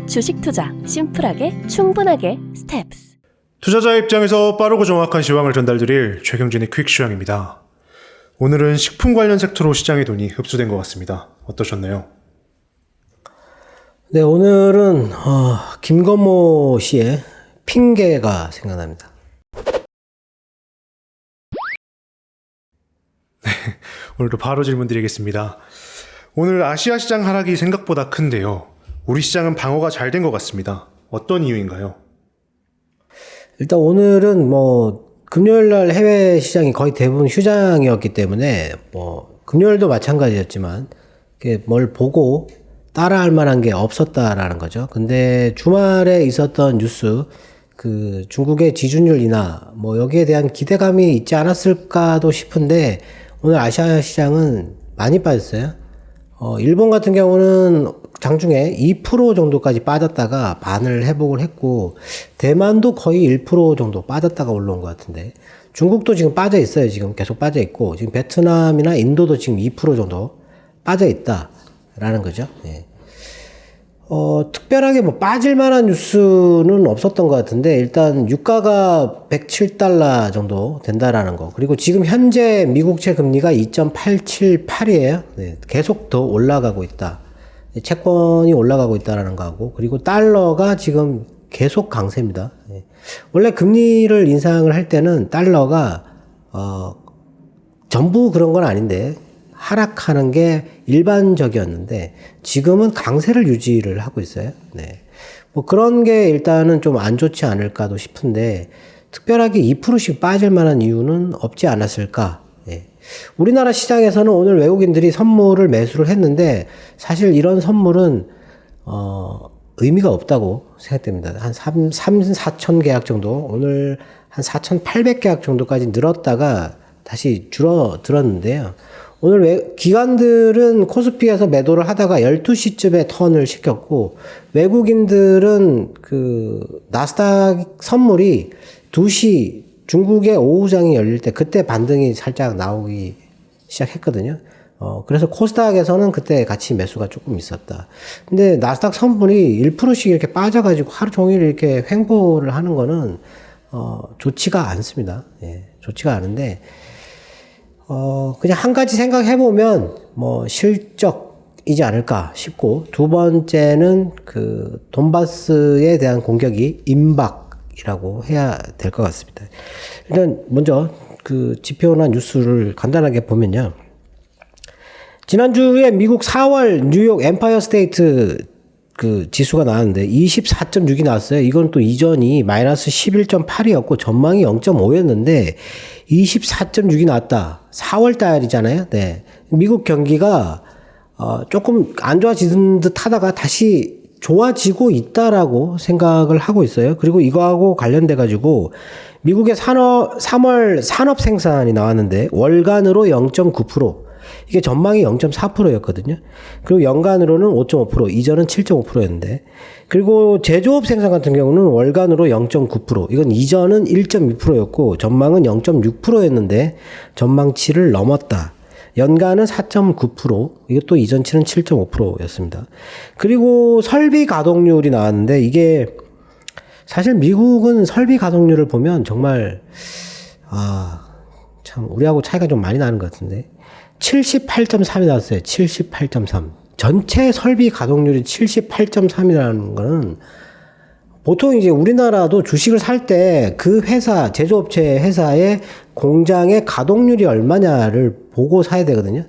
주식 투자 심플하게 충분하게 스텝스. 투자자 입장에서 빠르고 정확한 시황을 전달드릴 최경진의 퀵 시황입니다. 오늘은 식품 관련 섹터로 시장의 돈이 흡수된 것 같습니다. 어떠셨나요? 네, 오늘은 김건모 씨의 핑계가 생각납니다. 네, 오늘도 바로 질문 드리겠습니다. 오늘 아시아 시장 하락이 생각보다 큰데요. 우리 시장은 방어가 잘 된 것 같습니다. 어떤 이유인가요? 일단 오늘은 금요일 날 해외 시장이 거의 대부분 휴장이었기 때문에 금요일도 마찬가지였지만 뭘 보고 따라할 만한 게 없었다라는 거죠. 근데 주말에 있었던 뉴스, 중국의 지준율 인하, 여기에 대한 기대감이 있지 않았을까도 싶은데 오늘 아시아 시장은 많이 빠졌어요. 일본 같은 경우는 장중에 2% 정도까지 빠졌다가 반을 회복을 했고, 대만도 거의 1% 정도 빠졌다가 올라온 것 같은데, 중국도 지금 빠져 있어요. 지금 계속 빠져 있고, 지금 베트남이나 인도도 지금 2% 정도 빠져 있다라는 거죠. 예. 특별하게 빠질 만한 뉴스는 없었던 것 같은데, 일단 유가가 107달러 정도 된다라는 거. 그리고 지금 현재 미국채 금리가 2.878이에요. 네, 계속 더 올라가고 있다. 채권이 올라가고 있다라는 거하고, 그리고 달러가 지금 계속 강세입니다. 네. 원래 금리를 인상을 할 때는 달러가, 전부 그런 건 아닌데, 하락하는 게 일반적이었는데 지금은 강세를 유지를 하고 있어요. 네. 그런 게 일단은 좀 안 좋지 않을까도 싶은데 특별하게 2%씩 빠질 만한 이유는 없지 않았을까. 네. 우리나라 시장에서는 오늘 외국인들이 선물을 매수를 했는데 사실 이런 선물은 의미가 없다고 생각됩니다. 한 4천 계약 정도, 오늘 한 4,800계약 정도까지 늘었다가 다시 줄어들었는데요. 오늘 기관들은 코스피에서 매도를 하다가 12시쯤에 턴을 시켰고, 외국인들은 나스닥 선물이 2시 중국의 오후장이 열릴 때 그때 반등이 살짝 나오기 시작했거든요. 그래서 코스닥에서는 그때 같이 매수가 조금 있었다. 근데 나스닥 선물이 1%씩 이렇게 빠져가지고 하루 종일 이렇게 횡보를 하는 거는, 좋지가 않습니다. 예, 좋지가 않은데, 그냥 한 가지 생각해보면, 실적이지 않을까 싶고, 두 번째는 돈바스에 대한 공격이 임박이라고 해야 될 것 같습니다. 일단, 먼저, 지표나 뉴스를 간단하게 보면요. 지난주에 미국 4월 뉴욕 엠파이어 스테이트 지수가 나왔는데 24.6이 나왔어요. 이건 또 이전이 마이너스 11.8이었고 전망이 0.5였는데 24.6이 나왔다. 4월 달이잖아요. 네. 미국 경기가 조금 안 좋아지는 듯 하다가 다시 좋아지고 있다라고 생각을 하고 있어요. 그리고 이거하고 관련돼 가지고 미국의 3월 산업 생산이 나왔는데 월간으로 0.9%, 이게 전망이 0.4%였거든요. 그리고 연간으로는 5.5%, 이전은 7.5%였는데, 그리고 제조업 생산 같은 경우는 월간으로 0.9%, 이건 이전은 1.2%였고 전망은 0.6%였는데 전망치를 넘었다. 연간은 4.9%, 이것도 이전치는 7.5%였습니다. 그리고 설비 가동률이 나왔는데, 이게 사실 미국은 설비 가동률을 보면 정말 참 우리하고 차이가 좀 많이 나는 것 같은데 78.3이 나왔어요. 78.3. 전체 설비 가동률이 78.3이라는 거는 보통 이제 우리나라도 주식을 살 때 그 회사, 제조업체 회사의 공장의 가동률이 얼마냐를 보고 사야 되거든요.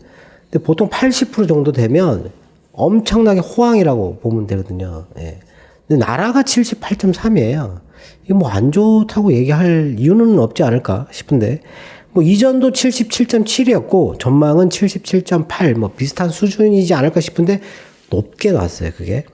근데 보통 80% 정도 되면 엄청나게 호황이라고 보면 되거든요. 예. 근데 나라가 78.3이에요. 이게 안 좋다고 얘기할 이유는 없지 않을까 싶은데, 이전도 77.7이었고, 전망은 77.8, 비슷한 수준이지 않을까 싶은데, 높게 나왔어요, 그게.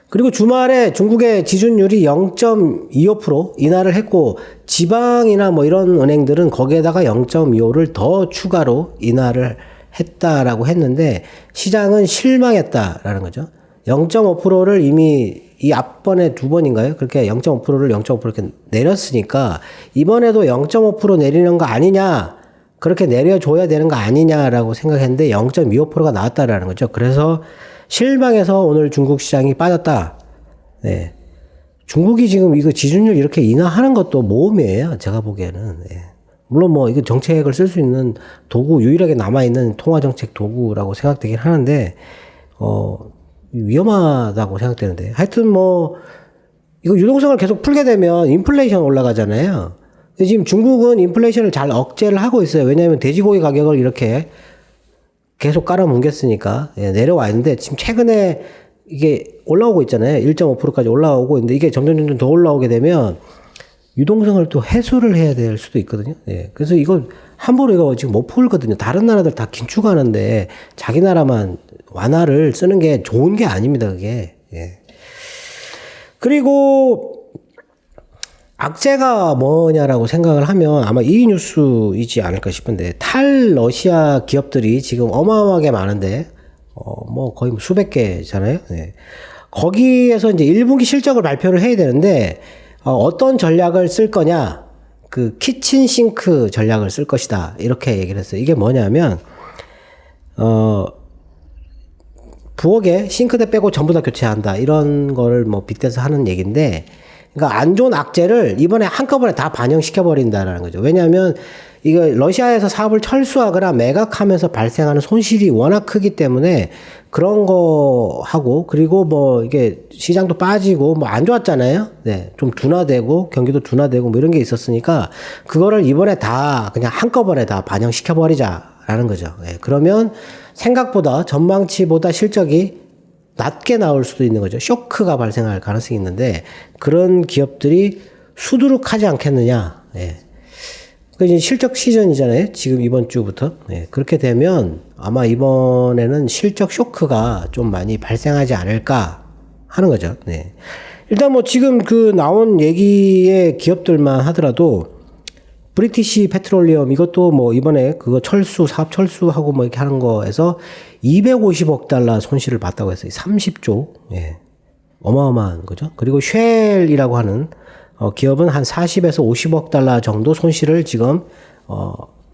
그리고 주말에 중국의 지준율이 0.25% 인하를 했고, 지방이나 이런 은행들은 거기에다가 0.25를 더 추가로 인하를 했다라고 했는데, 시장은 실망했다라는 거죠. 0.5%를 이미 이 앞번에 두 번인가요? 그렇게 0.5%를 0.5% 이렇게 내렸으니까 이번에도 0.5% 내리는 거 아니냐, 그렇게 내려줘야 되는 거 아니냐라고 생각했는데 0.25%가 나왔다라는 거죠. 그래서 실망해서 오늘 중국 시장이 빠졌다. 네. 중국이 지금 이거 지준율 이렇게 인하하는 것도 모험이에요. 제가 보기에는. 예. 물론 뭐 이거 정책을 쓸 수 있는 도구, 유일하게 남아있는 통화정책 도구라고 생각되긴 하는데, 위험하다고 생각되는데. 하여튼 뭐, 이거 유동성을 계속 풀게 되면 인플레이션 올라가잖아요. 근데 지금 중국은 인플레이션을 잘 억제를 하고 있어요. 왜냐하면 돼지고기 가격을 이렇게 계속 깔아뭉갰으니까 예, 내려와 있는데 지금 최근에 이게 올라오고 있잖아요. 1.5%까지 올라오고 있는데 이게 점점 더 올라오게 되면 유동성을 또 해소를 해야 될 수도 있거든요. 예, 그래서 이거 함부로 이거 지금 못 풀거든요. 다른 나라들 다 긴축하는데 자기 나라만 완화를 쓰는 게 좋은 게 아닙니다. 그게. 예. 그리고 악재가 뭐냐라고 생각을 하면 아마 이 뉴스이지 않을까 싶은데 탈러시아 기업들이 지금 어마어마하게 많은데 뭐 거의 수백 개잖아요. 네. 거기에서 이제 1분기 실적을 발표를 해야 되는데 어떤 전략을 쓸 거냐? 그 키친 싱크 전략을 쓸 것이다. 이렇게 얘기를 했어요. 이게 뭐냐면 부엌에 싱크대 빼고 전부 다 교체한다. 이런 거를 뭐 빗대서 하는 얘기인데 그러니까 안 좋은 악재를 이번에 한꺼번에 다 반영시켜 버린다라는 거죠. 왜냐하면 이거 러시아에서 사업을 철수하거나 매각하면서 발생하는 손실이 워낙 크기 때문에 그런 거 하고 그리고 뭐 이게 시장도 빠지고 뭐 안 좋았잖아요. 네, 좀 둔화되고 경기도 둔화되고 뭐 이런 게 있었으니까 그거를 이번에 다 그냥 한꺼번에 다 반영시켜 버리자라는 거죠. 네, 그러면 생각보다 전망치보다 실적이 낮게 나올 수도 있는 거죠. 쇼크가 발생할 가능성이 있는데 그런 기업들이 수두룩하지 않겠느냐. 예. 그 이제 실적 시즌이잖아요. 지금 이번 주부터. 예. 그렇게 되면 아마 이번에는 실적 쇼크가 좀 많이 발생하지 않을까 하는 거죠. 네. 일단 뭐 지금 그 나온 얘기의 기업들만 하더라도 브리티시 페트롤리엄 이것도 뭐 이번에 그거 사업 철수하고 뭐 이렇게 하는 거에서 250억 달러 손실을 봤다고 했어요. 30조. 예. 어마어마한 거죠. 그리고 쉘이라고 하는 기업은 한 40에서 50억 달러 정도 손실을 지금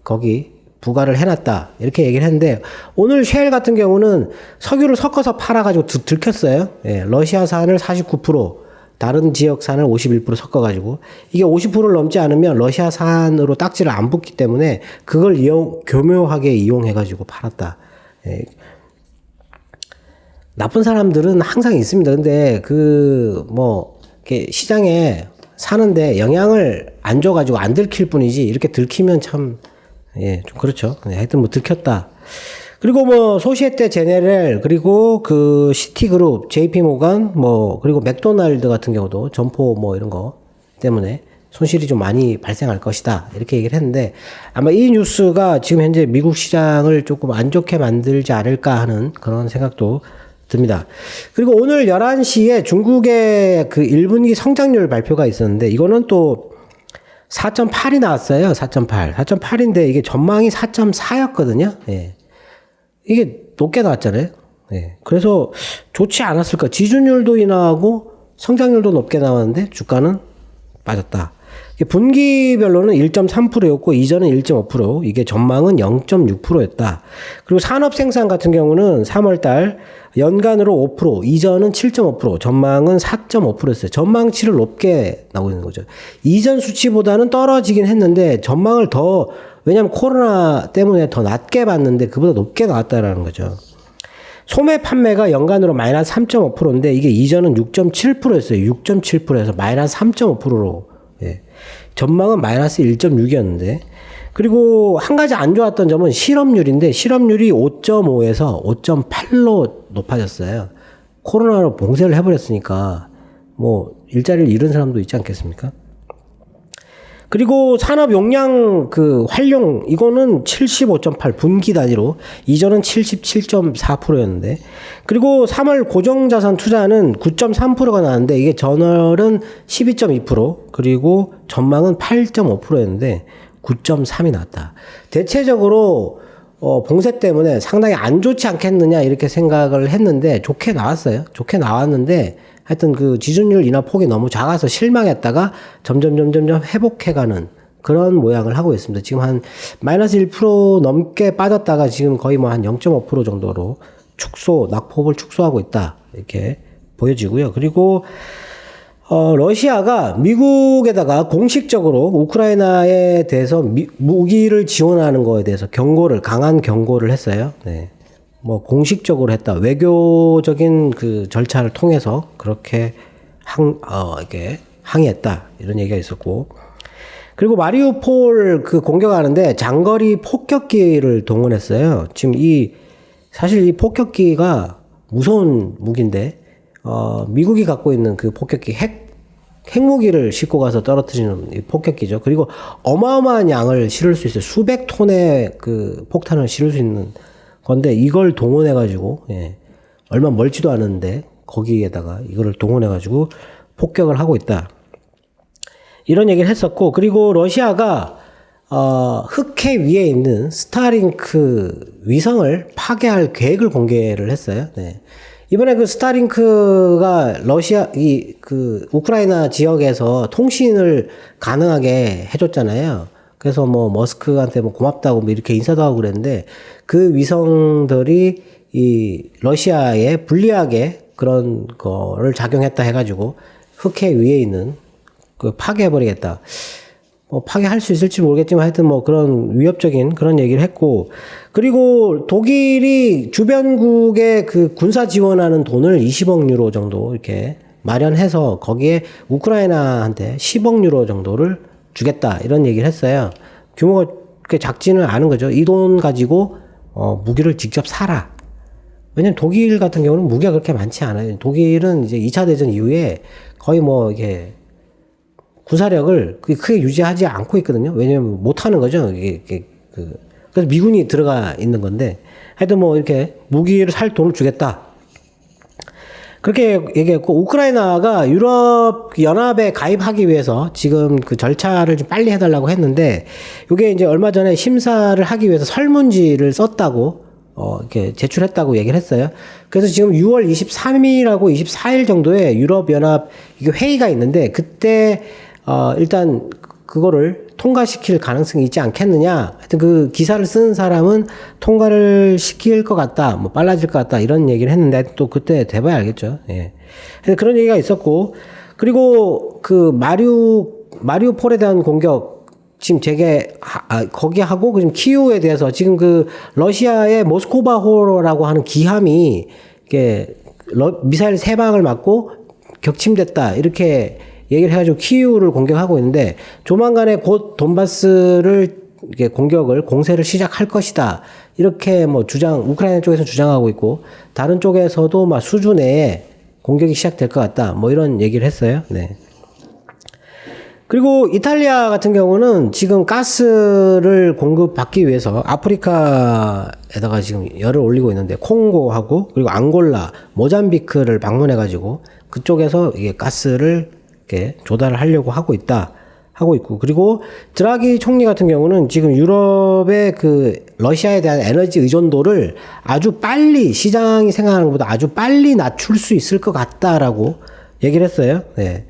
거기 부과를 해놨다. 이렇게 얘기를 했는데 오늘 쉘 같은 경우는 석유를 섞어서 팔아가지고 들켰어요. 예. 러시아산을 49%, 다른 지역산을 51% 섞어가지고 이게 50%를 넘지 않으면 러시아산으로 딱지를 안 붙기 때문에 그걸 교묘하게 이용해가지고 팔았다. 예. 나쁜 사람들은 항상 있습니다. 근데 이렇게 시장에 사는데 영향을 안 줘가지고 안 들킬 뿐이지 이렇게 들키면 참, 예, 좀 그렇죠. 하여튼 뭐 들켰다. 그리고 뭐 소시에테 제네럴 그리고 그 시티그룹, JP모간 뭐 그리고 맥도날드 같은 경우도 점포 뭐 이런 거 때문에 손실이 좀 많이 발생할 것이다. 이렇게 얘기를 했는데 아마 이 뉴스가 지금 현재 미국 시장을 조금 안 좋게 만들지 않을까 하는 그런 생각도 듭니다. 그리고 오늘 11시에 중국의 그 1분기 성장률 발표가 있었는데 이거는 또 4.8이 나왔어요. 4.8. 4.8인데 이게 전망이 4.4였거든요. 예. 이게 높게 나왔잖아요. 예. 그래서 좋지 않았을까. 지준율도 인하하고 성장률도 높게 나왔는데 주가는 빠졌다. 분기별로는 1.3%였고 이전은 1.5%, 이게 전망은 0.6%였다. 그리고 산업 생산 같은 경우는 3월달 연간으로 5%, 이전은 7.5%, 전망은 4.5%였어요. 전망치를 높게 나오고 있는 거죠. 이전 수치보다는 떨어지긴 했는데 전망을 왜냐면 코로나 때문에 더 낮게 봤는데 그보다 높게 나왔다라는 거죠. 소매 판매가 연간으로 마이너스 3.5%인데 이게 이전은 6.7%였어요. 6.7%에서 마이너스 3.5%로. 예. 전망은 마이너스 1.6이었는데 그리고 한 가지 안 좋았던 점은 실업률인데 실업률이 5.5에서 5.8로 높아졌어요. 코로나로 봉쇄를 해버렸으니까 뭐 일자리를 잃은 사람도 있지 않겠습니까? 그리고 산업 용량 활용 이거는 75.8 분기 단위로 이전은 77.4%였는데 그리고 3월 고정자산 투자는 9.3%가 나왔는데 이게 전월은 12.2% 그리고 전망은 8.5%였는데 9.3이 나왔다. 대체적으로 봉쇄 때문에 상당히 안 좋지 않겠느냐 이렇게 생각을 했는데 좋게 나왔어요. 좋게 나왔는데 하여튼 그 지준율 인하 폭이 너무 작아서 실망했다가 점점 회복해가는 그런 모양을 하고 있습니다. 지금 한 마이너스 1% 넘게 빠졌다가 지금 거의 뭐 한 0.5% 정도로 낙폭을 축소하고 있다. 이렇게 보여지고요. 그리고 러시아가 미국에다가 공식적으로 우크라이나에 대해서 무기를 지원하는 거에 대해서 강한 경고를 했어요. 네. 뭐 공식적으로 했다. 외교적인 그 절차를 통해서 그렇게 이렇게 항의했다. 이런 얘기가 있었고. 그리고 마리우폴 그 공격하는데 장거리 폭격기를 동원했어요. 지금 사실 이 폭격기가 무서운 무기인데, 미국이 갖고 있는 그 폭격기 핵무기를 싣고 가서 떨어뜨리는 이 폭격기죠. 그리고 어마어마한 양을 실을 수 있어요. 수백 톤의 그 폭탄을 실을 수 있는 건데, 이걸 동원해가지고, 예, 얼마 멀지도 않은데, 거기에다가 이거를 동원해가지고 폭격을 하고 있다. 이런 얘기를 했었고, 그리고 러시아가, 흑해 위에 있는 스타링크 위성을 파괴할 계획을 공개를 했어요. 네. 이번에 그 스타링크가 우크라이나 지역에서 통신을 가능하게 해줬잖아요. 그래서 뭐 머스크한테 뭐 고맙다고 뭐 이렇게 인사도 하고 그랬는데, 그 위성들이 이 러시아에 불리하게 그런 거를 작용했다 해가지고 흑해 위에 있는 그 파괴해버리겠다. 뭐 파괴할 수 있을지 모르겠지만 하여튼 뭐 그런 위협적인 그런 얘기를 했고, 그리고 독일이 주변국에 그 군사 지원하는 돈을 20억 유로 정도 이렇게 마련해서 거기에 우크라이나한테 10억 유로 정도를 주겠다 이런 얘기를 했어요. 규모가 그렇게 작지는 않은 거죠. 이 돈 가지고 무기를 직접 사라. 왜냐면 독일 같은 경우는 무기가 그렇게 많지 않아요. 독일은 이제 2차 대전 이후에 거의 뭐 이게 군사력을 크게 유지하지 않고 있거든요. 왜냐면 못 하는 거죠. 그래서 미군이 들어가 있는 건데, 하여튼 뭐 이렇게 무기를 살 돈을 주겠다. 그렇게 얘기했고, 우크라이나가 유럽 연합에 가입하기 위해서 지금 그 절차를 좀 빨리 해달라고 했는데, 이게 이제 얼마 전에 심사를 하기 위해서 설문지를 썼다고, 이렇게 제출했다고 얘기를 했어요. 그래서 지금 6월 23일하고 24일 정도에 유럽 연합 회의가 있는데, 그때 일단 그거를 통과시킬 가능성이 있지 않겠느냐. 하여튼 그 기사를 쓴 사람은 통과를 시킬 것 같다. 뭐 빨라질 것 같다. 이런 얘기를 했는데 또 그때 돼봐야 알겠죠. 예. 그런 얘기가 있었고, 그리고 그 마리우폴에 대한 공격 지금 거기 하고 지금 키우에 대해서 지금 그 러시아의 모스코바호라고 하는 기함이 이게 미사일 3방을 맞고 격침됐다. 이렇게 얘기를 해가지고 키우를 공격하고 있는데, 조만간에 곧 돈바스를 이렇게 공세를 시작할 것이다. 이렇게 뭐 우크라이나 쪽에서 주장하고 있고, 다른 쪽에서도 막 수주 내에 공격이 시작될 것 같다. 뭐 이런 얘기를 했어요. 네. 그리고 이탈리아 같은 경우는 지금 가스를 공급받기 위해서 아프리카에다가 지금 열을 올리고 있는데, 콩고하고 그리고 앙골라, 모잠비크를 방문해가지고 그쪽에서 이게 가스를 이렇게 조달을 하려고 하고 있고, 그리고 드라기 총리 같은 경우는 지금 유럽의 그 러시아에 대한 에너지 의존도를 아주 빨리, 시장이 생각하는 것보다 아주 빨리 낮출 수 있을 것 같다라고 얘기를 했어요. 네.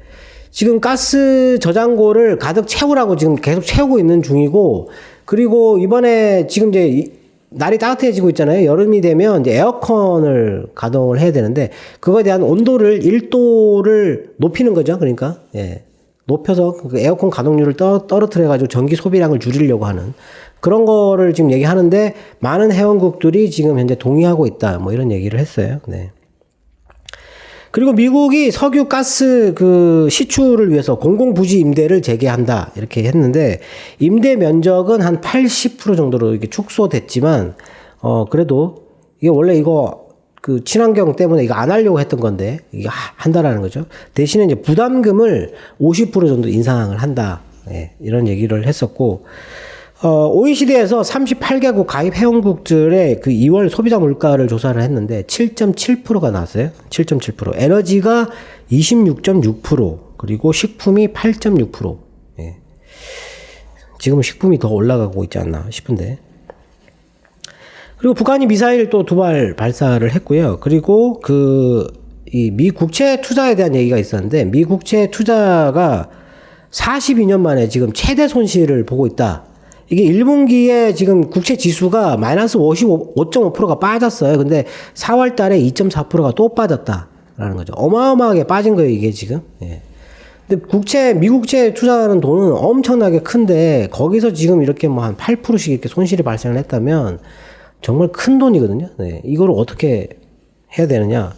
지금 가스 저장고를 가득 채우라고 지금 계속 채우고 있는 중이고, 그리고 이번에 지금 이제 날이 따뜻해지고 있잖아요. 여름이 되면 이제 에어컨을 가동을 해야 되는데, 그거에 대한 온도를 1도를 높이는 거죠. 그러니까, 예. 높여서 그 에어컨 가동률을 떨어뜨려가지고 전기 소비량을 줄이려고 하는 그런 거를 지금 얘기하는데, 많은 회원국들이 지금 현재 동의하고 있다. 뭐 이런 얘기를 했어요. 네. 그리고 미국이 석유 가스 그 시추를 위해서 공공부지 임대를 재개한다. 이렇게 했는데, 임대 면적은 한 80% 정도로 이렇게 축소됐지만, 그래도 이게 원래 이거 그 친환경 때문에 이거 안 하려고 했던 건데, 이게 한다라는 거죠. 대신에 이제 부담금을 50% 정도 인상을 한다. 네, 이런 얘기를 했었고, OECD에서 38개국 가입 회원국들의 그 2월 소비자 물가를 조사를 했는데 7.7%가 나왔어요. 7.7%. 에너지가 26.6%, 그리고 식품이 8.6%. 예. 지금은 식품이 더 올라가고 있지 않나 싶은데. 그리고 북한이 미사일 또 2발 발사를 했고요. 그리고 이 미 국채 투자에 대한 얘기가 있었는데, 미 국채 투자가 42년 만에 지금 최대 손실을 보고 있다. 이게 1분기에 지금 국채 지수가 마이너스 55.5%가 빠졌어요. 근데 4월 달에 2.4%가 또 빠졌다라는 거죠. 어마어마하게 빠진 거예요, 이게 지금. 예. 근데 미국채 투자하는 돈은 엄청나게 큰데, 거기서 지금 이렇게 뭐 한 8%씩 이렇게 손실이 발생을 했다면, 정말 큰 돈이거든요. 네. 이걸 어떻게 해야 되느냐.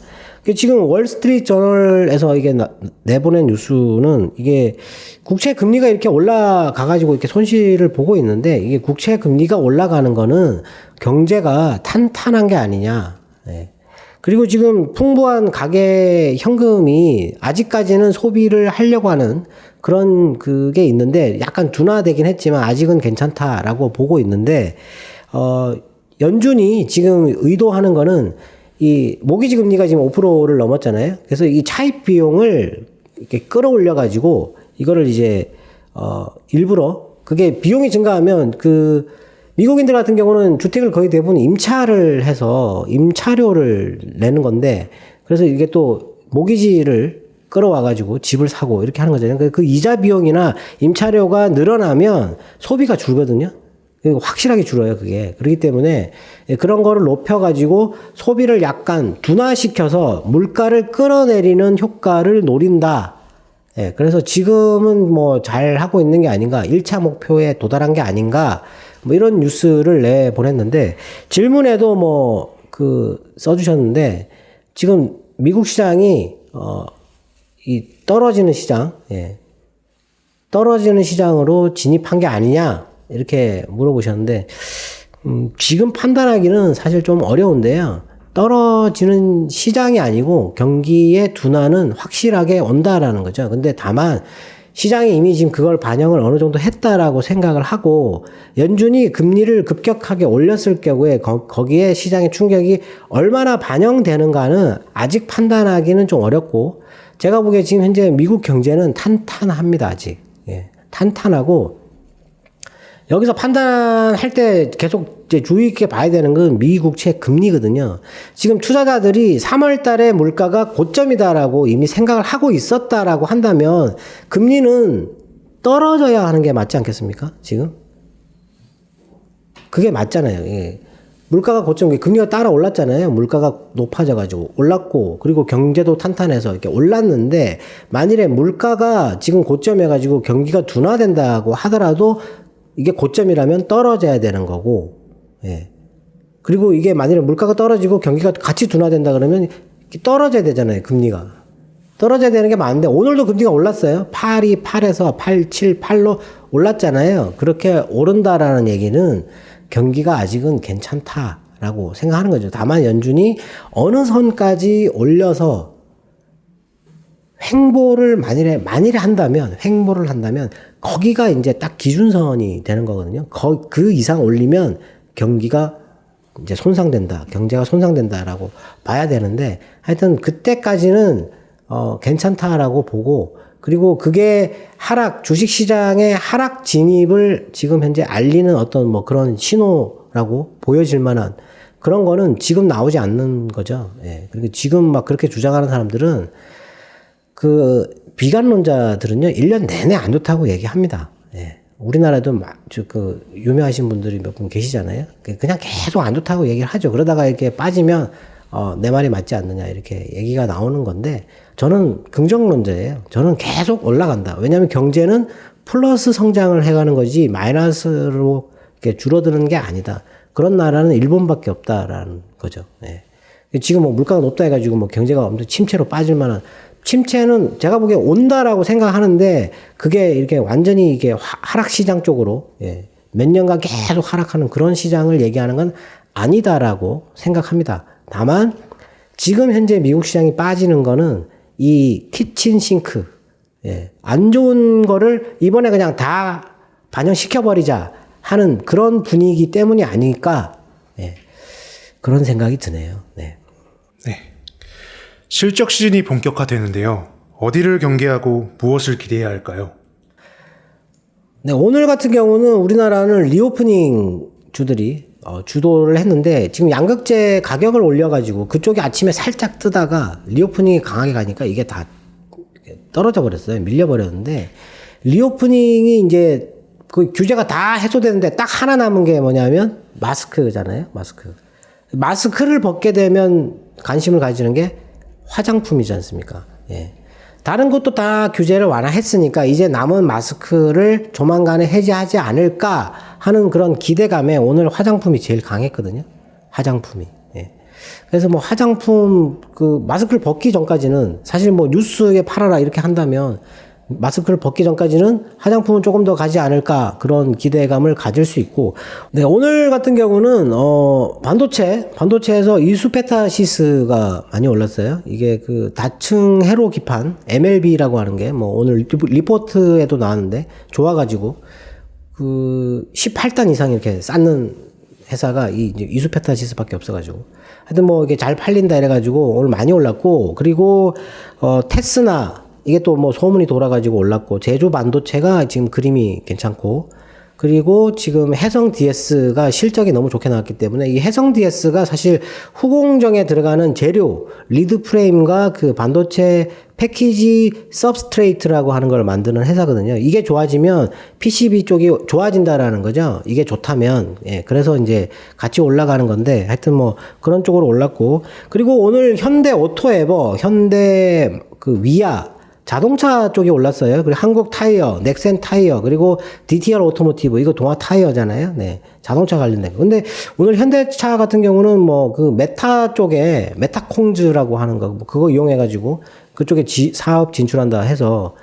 지금 월스트리트 저널에서 이게 내보낸 뉴스는 이게 국채 금리가 이렇게 올라가가지고 이렇게 손실을 보고 있는데, 이게 국채 금리가 올라가는 거는 경제가 탄탄한 게 아니냐. 네. 그리고 지금 풍부한 가계 현금이 아직까지는 소비를 하려고 하는 그런 그게 있는데, 약간 둔화되긴 했지만 아직은 괜찮다라고 보고 있는데, 연준이 지금 의도하는 거는 이 모기지 금리가 지금 5%를 넘었잖아요. 그래서 이 차입 비용을 이렇게 끌어올려 가지고 이거를 이제 일부러, 그게 비용이 증가하면 그 미국인들 같은 경우는 주택을 거의 대부분 임차를 해서 임차료를 내는 건데, 그래서 이게 또 모기지를 끌어와가지고 집을 사고 이렇게 하는 거잖아요. 그 이자 비용이나 임차료가 늘어나면 소비가 줄거든요. 확실하게 줄어요, 그게. 그렇기 때문에 그런 거를 높여가지고 소비를 약간 둔화시켜서 물가를 끌어내리는 효과를 노린다. 예, 그래서 지금은 뭐 잘 하고 있는 게 아닌가, 1차 목표에 도달한 게 아닌가, 뭐 이런 뉴스를 내보냈는데, 질문에도 뭐 써주셨는데, 지금 미국 시장이 이 떨어지는 시장, 예, 떨어지는 시장으로 진입한 게 아니냐 이렇게 물어보셨는데, 지금 판단하기는 사실 좀 어려운데요. 떨어지는 시장이 아니고 경기의 둔화는 확실하게 온다라는 거죠. 근데 다만 시장이 이미 지금 그걸 반영을 어느 정도 했다라고 생각을 하고, 연준이 금리를 급격하게 올렸을 경우에 거기에 시장의 충격이 얼마나 반영되는가는 아직 판단하기는 좀 어렵고, 제가 보기에 지금 현재 미국 경제는 탄탄합니다, 아직. 예, 탄탄하고, 여기서 판단할 때 계속 이제 주의 있게 봐야 되는 건 미국채 금리거든요. 지금 투자자들이 3월 달에 물가가 고점이다라고 이미 생각을 하고 있었다라고 한다면 금리는 떨어져야 하는 게 맞지 않겠습니까? 지금? 그게 맞잖아요. 예. 물가가 고점, 금리가 따라 올랐잖아요. 물가가 높아져가지고 올랐고, 그리고 경제도 탄탄해서 이렇게 올랐는데, 만일에 물가가 지금 고점해가지고 경기가 둔화된다고 하더라도 이게 고점이라면 떨어져야 되는 거고, 예. 그리고 이게 만일에 물가가 떨어지고 경기가 같이 둔화된다 그러면 떨어져야 되잖아요, 금리가. 떨어져야 되는 게 맞는데, 오늘도 금리가 올랐어요. 8.28에서 8.78로 올랐잖아요. 그렇게 오른다라는 얘기는 경기가 아직은 괜찮다라고 생각하는 거죠. 다만 연준이 어느 선까지 올려서 횡보를 만일에 한다면, 횡보를 한다면 거기가 이제 딱 기준선이 되는 거거든요. 그 이상 올리면 경기가 이제 손상된다, 경제가 손상된다라고 봐야 되는데, 하여튼 그때까지는 괜찮다라고 보고, 그리고 그게 주식시장의 하락 진입을 지금 현재 알리는 어떤 뭐 그런 신호라고 보여질 만한 그런 거는 지금 나오지 않는 거죠. 예. 그리고 지금 막 그렇게 주장하는 사람들은, 비관론자들은요, 1년 내내 안 좋다고 얘기합니다. 예. 우리나라도 유명하신 분들이 몇 분 계시잖아요. 그냥 계속 안 좋다고 얘기를 하죠. 그러다가 이렇게 빠지면, 내 말이 맞지 않느냐, 이렇게 얘기가 나오는 건데, 저는 긍정론자예요. 저는 계속 올라간다. 왜냐하면 경제는 플러스 성장을 해가는 거지, 마이너스로 이렇게 줄어드는 게 아니다. 그런 나라는 일본밖에 없다라는 거죠. 예. 지금 뭐 물가가 높다 해가지고 뭐 경제가 엄청 침체로 빠질 만한, 침체는 제가 보기에 온다라고 생각하는데, 그게 이렇게 완전히 이게 하락 시장 쪽으로, 예, 몇 년간 계속 하락하는 그런 시장을 얘기하는 건 아니다라고 생각합니다. 다만 지금 현재 미국 시장이 빠지는 거는 이 키친 싱크, 예, 안 좋은 거를 이번에 그냥 다 반영시켜버리자 하는 그런 분위기 때문이 아닐까, 예, 그런 생각이 드네요. 네. 네. 실적 시즌이 본격화되는데요. 어디를 경계하고 무엇을 기대해야 할까요? 네, 오늘 같은 경우는 우리나라는 리오프닝 주들이 주도를 했는데, 지금 양극재 가격을 올려가지고 그쪽이 아침에 살짝 뜨다가 리오프닝이 강하게 가니까 이게 다 떨어져 버렸어요. 밀려버렸는데, 리오프닝이 이제 그 규제가 다 해소되는데 딱 하나 남은 게 뭐냐면 마스크잖아요. 마스크를 벗게 되면 관심을 가지는 게 화장품이지 않습니까? 예. 다른 것도 다 규제를 완화했으니까 이제 남은 마스크를 조만간에 해제하지 않을까 하는 그런 기대감에 오늘 화장품이 제일 강했거든요. 화장품이. 예. 그래서 뭐 화장품 그 마스크를 벗기 전까지는 사실 뭐 뉴스에 팔아라 이렇게 한다면 마스크를 벗기 전까지는 화장품은 조금 더 가지 않을까 그런 기대감을 가질 수 있고, 네, 오늘 같은 경우는 반도체에서 이수페타시스가 많이 올랐어요. 이게 그 다층 회로 기판 MLB라고 하는 게 뭐 오늘 리포트에도 나왔는데 좋아가지고 그 18단 이상 이렇게 쌓는 회사가 이수페타시스밖에 없어가지고 하여튼 뭐 이게 잘 팔린다 이래가지고 오늘 많이 올랐고, 그리고 테스나 이게 또 뭐 소문이 돌아가지고 올랐고, 제주 반도체가 지금 그림이 괜찮고, 그리고 지금 해성 DS가 실적이 너무 좋게 나왔기 때문에 이 해성 DS가 사실 후공정에 들어가는 재료, 리드 프레임과 그 반도체 패키지 서브스트레이트라고 하는 걸 만드는 회사거든요. 이게 좋아지면 PCB 쪽이 좋아진다라는 거죠. 이게 좋다면. 예, 그래서 이제 같이 올라가는 건데 하여튼 뭐 그런 쪽으로 올랐고, 그리고 오늘 현대 오토에버, 현대 그 위아 자동차 쪽이 올랐어요. 그리고 한국 타이어, 넥센 타이어, 그리고 DTR 오토모티브, 이거 동아 타이어잖아요. 네. 자동차 관련된 거. 근데 오늘 현대차 같은 경우는 뭐 그 메타 쪽에 메타콩즈라고 하는 거, 뭐 그거 이용해가지고 그쪽에 사업 진출한다 해서,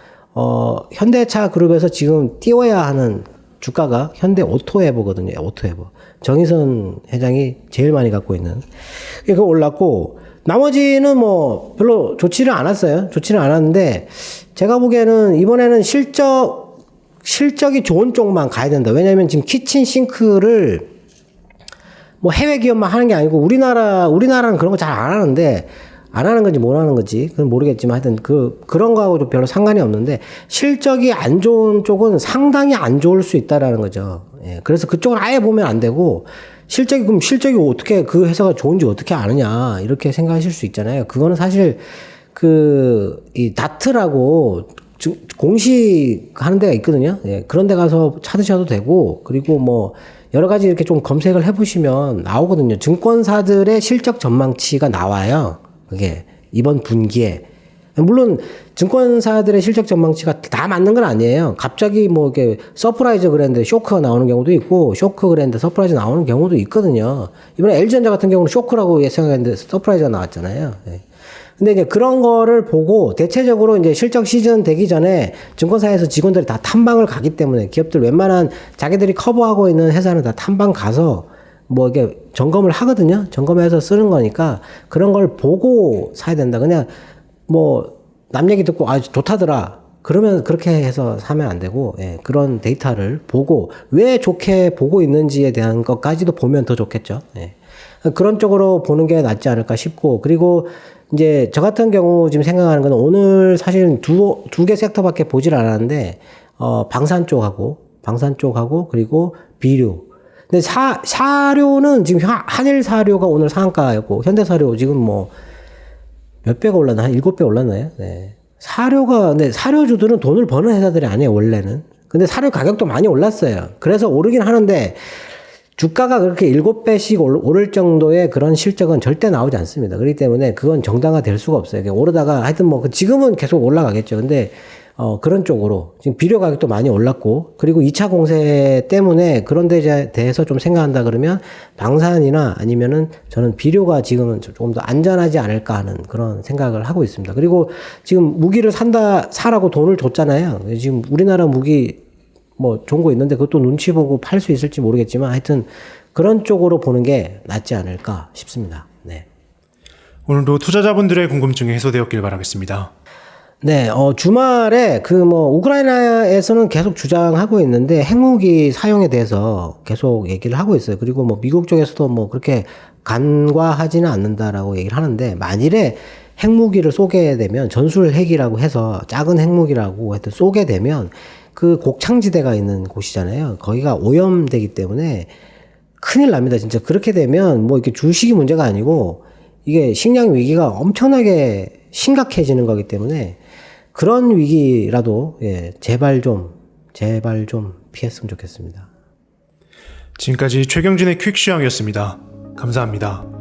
현대차 그룹에서 지금 띄워야 하는 주가가 현대 오토에버거든요. 오토에버. 정의선 회장이 제일 많이 갖고 있는. 그거 올랐고, 나머지는 뭐 별로 좋지는 않았어요. 좋지는 않았는데 제가 보기에는 이번에는 실적이 좋은 쪽만 가야 된다. 왜냐면 지금 키친 싱크를 뭐 해외 기업만 하는 게 아니고 우리나라는 그런 거 잘 안 하는데, 안 하는 건지 못 하는 건지 그건 모르겠지만 하여튼 그런 거하고도 별로 상관이 없는데, 실적이 안 좋은 쪽은 상당히 안 좋을 수 있다라는 거죠. 예. 그래서 그쪽은 아예 보면 안 되고, 그럼 실적이 어떻게 그 회사가 좋은지 어떻게 아느냐 이렇게 생각하실 수 있잖아요. 그거는 사실 이 다트라고 공시하는 데가 있거든요. 예, 그런 데 가서 찾으셔도 되고, 그리고 뭐 여러 가지 이렇게 좀 검색을 해보시면 나오거든요. 증권사들의 실적 전망치가 나와요. 그게 이번 분기에. 물론 증권사들의 실적 전망치가 다 맞는 건 아니에요. 갑자기 뭐 이렇게 서프라이즈 그랬는데 쇼크가 나오는 경우도 있고, 쇼크 그랬는데 서프라이즈 나오는 경우도 있거든요. 이번에 LG전자 같은 경우는 쇼크라고 예상했는데 서프라이즈가 나왔잖아요. 네. 근데 이제 그런 거를 보고 대체적으로 이제 실적 시즌 되기 전에 증권사에서 직원들이 다 탐방을 가기 때문에, 기업들 웬만한 자기들이 커버하고 있는 회사는 다 탐방 가서 뭐 이게 점검을 하거든요. 점검해서 쓰는 거니까 그런 걸 보고 사야 된다. 그냥 뭐 남 얘기 듣고 좋다더라 그러면 그렇게 해서 사면 안 되고, 예, 그런 데이터를 보고 왜 좋게 보고 있는지에 대한 것까지도 보면 더 좋겠죠. 예. 그런 쪽으로 보는 게 낫지 않을까 싶고, 그리고 이제 저 같은 경우 지금 생각하는 건 오늘 사실은 두 개 섹터밖에 보질 않았는데, 방산 쪽하고 그리고 비료. 근데 사료는 지금 한일 사료가 오늘 상한가였고, 현대 사료 지금 뭐 몇 배가 올랐나? 한 7배 올랐나요? 네. 근데 사료주들은 돈을 버는 회사들이 아니에요, 원래는. 근데 사료 가격도 많이 올랐어요. 그래서 오르긴 하는데, 주가가 그렇게 7배씩 오를 정도의 그런 실적은 절대 나오지 않습니다. 그렇기 때문에 그건 정당화 될 수가 없어요. 오르다가 하여튼 뭐 지금은 계속 올라가겠죠. 근데 그런 쪽으로 지금 비료 가격도 많이 올랐고, 그리고 2차 공세 때문에 그런 데에 대해서 좀 생각한다 그러면 방산이나 아니면은 저는 비료가 지금은 조금 더 안전하지 않을까 하는 그런 생각을 하고 있습니다. 그리고 지금 무기를 사라고 돈을 줬잖아요. 지금 우리나라 무기 뭐 좋은 거 있는데 그것도 눈치 보고 팔 수 있을지 모르겠지만 하여튼 그런 쪽으로 보는 게 낫지 않을까 싶습니다. 네. 오늘도 투자자분들의 궁금증이 해소되었길 바라겠습니다. 네, 주말에 우크라이나에서는 계속 주장하고 있는데 핵무기 사용에 대해서 계속 얘기를 하고 있어요. 그리고 뭐 미국 쪽에서도 뭐 그렇게 간과하지는 않는다라고 얘기를 하는데, 만일에 핵무기를 쏘게 되면, 전술 핵이라고 해서 작은 핵무기라고 해도 쏘게 되면 그 곡창지대가 있는 곳이잖아요. 거기가 오염되기 때문에 큰일 납니다. 진짜 그렇게 되면 뭐 이렇게 주식이 문제가 아니고 이게 식량 위기가 엄청나게 심각해지는 거기 때문에 그런 위기라도 제발 좀 피했으면 좋겠습니다. 지금까지 최경진의 퀵시황이었습니다. 감사합니다.